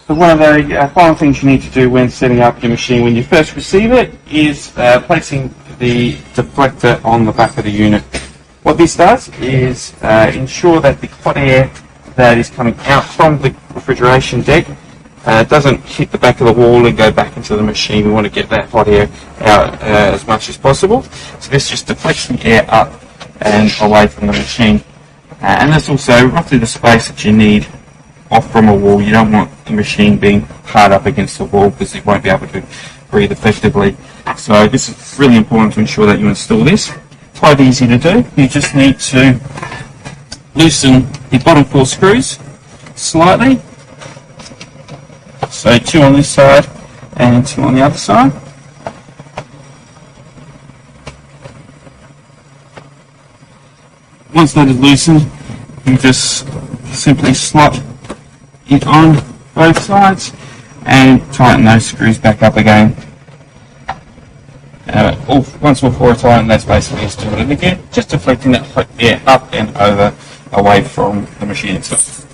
So one of the final things you need to do when setting up your machine when you first receive it is placing the deflector on the back of the unit. What this does is ensure that the hot air that is coming out from the refrigeration deck doesn't hit the back of the wall and go back into the machine. We want to get that hot air out as much as possible. So this just deflects the air up and away from the machine. And that's also roughly the space that you need off from a wall. You don't want the machine being hard up against the wall because it won't be able to breathe effectively. So this is really important to ensure that you install this. It's quite easy to do. You just need to loosen the bottom 4 screws slightly. So 2 on this side and 2 on the other side. Once that is loosened, you just simply slot it on both sides and tighten those screws back up again. Once all 4 are tightened, that's basically installed. And again, just deflecting that hot air up and over away from the machine itself.